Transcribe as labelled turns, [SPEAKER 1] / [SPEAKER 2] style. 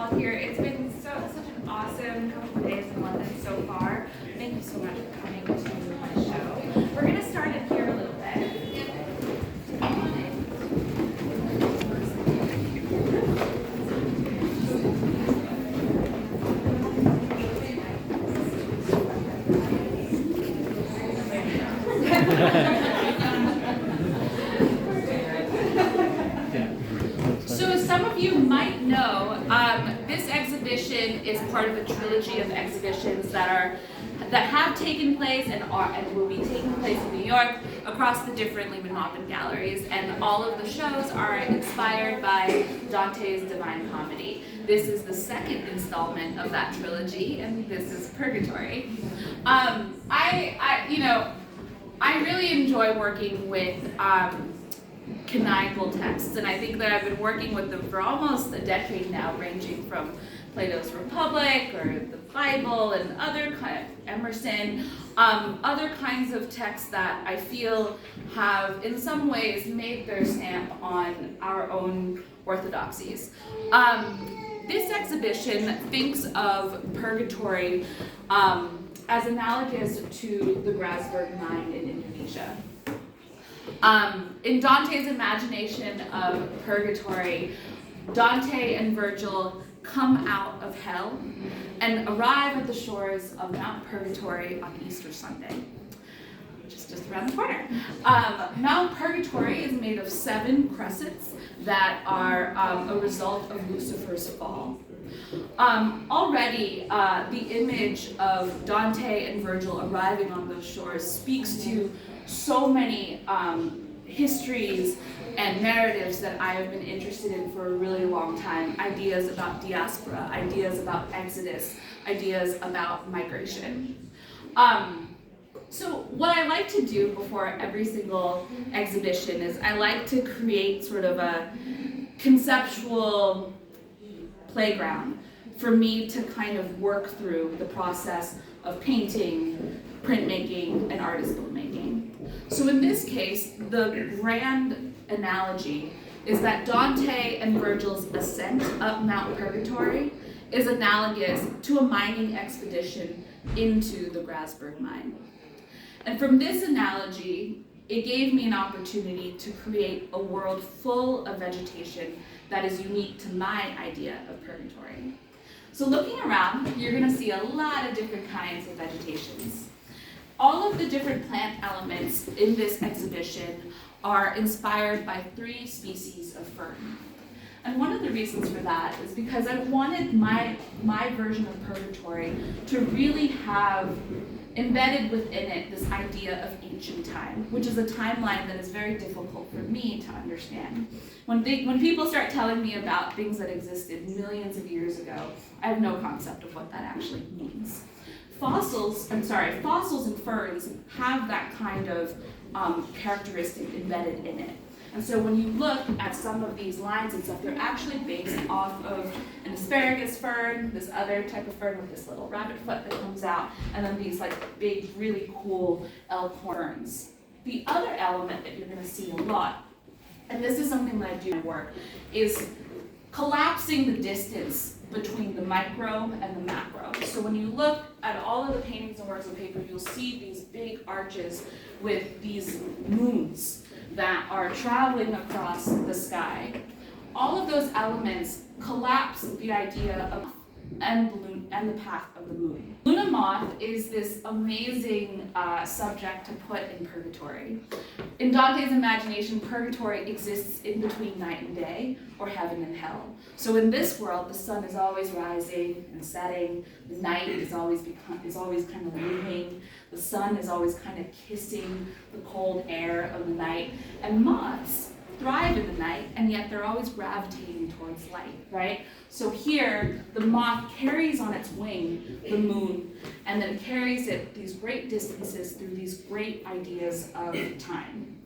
[SPEAKER 1] all here. It's been such an awesome couple of days in London so far. Thank you so much for coming to my show. We're going to start in here a little bit. So some of you might know, this exhibition is part of a trilogy of exhibitions that have taken place and will be taking place in New York across the different Lehman Maupin galleries, and all of the shows are inspired by Dante's Divine Comedy. This is the second installment of that trilogy, and this is Purgatory. I really enjoy working with canonical texts, and I think that I've been working with them for almost a decade now, ranging from Plato's Republic or the Bible and other Emerson, other kinds of texts that I feel have in some ways made their stamp on our own orthodoxies. This exhibition thinks of purgatory as analogous to the Grasberg mine in Indonesia. In Dante's imagination of purgatory, Dante and Virgil come out of hell and arrive at the shores of Mount Purgatory on Easter Sunday, which is just around the corner. Mount Purgatory is made of 7 cressets that are a result of Lucifer's fall. Already, the image of Dante and Virgil arriving on those shores speaks to so many histories and narratives that I have been interested in for a really long time. Ideas about diaspora, ideas about exodus, ideas about migration. So what I like to do before every single exhibition is I like to create sort of a conceptual playground for me to kind of work through the process of painting, printmaking, and artist bookmaking. So in this case, the grand analogy is that Dante and Virgil's ascent up Mount Purgatory is analogous to a mining expedition into the Grasberg mine. And from this analogy, it gave me an opportunity to create a world full of vegetation that is unique to my idea of purgatory. So looking around, you're going to see a lot of different kinds of vegetations. All of the different plant elements in this exhibition are inspired by 3 species of fern. And one of the reasons for that is because I wanted my version of purgatory to really have embedded within it this idea of ancient time, which is a timeline that is very difficult for me to understand. When people start telling me about things that existed millions of years ago, I have no concept of what that actually means. Fossils and ferns have that kind of characteristic embedded in it. And so when you look at some of these lines and stuff, they're actually based off of an asparagus fern, this other type of fern with this little rabbit foot that comes out, and then these like big, really cool elk ferns. The other element that you're going to see a lot, and this is something that I do in work, is collapsing the distance between the micro and the macro. So when you look at all of the paintings and works of paper, you'll see these big arches with these moons that are traveling across the sky. All of those elements collapse the idea of and the path of the moon. Luna moth is this amazing subject to put in purgatory. In Dante's imagination, purgatory exists in between night and day, or heaven and hell. So in this world, the sun is always rising and setting. The night is always kind of leaving. The sun is always kind of kissing the cold air of the night. And moths thrive in the night, and yet they're always gravitating towards light, right? So here, the moth carries on its wing the moon, and then carries it these great distances through these great ideas of time.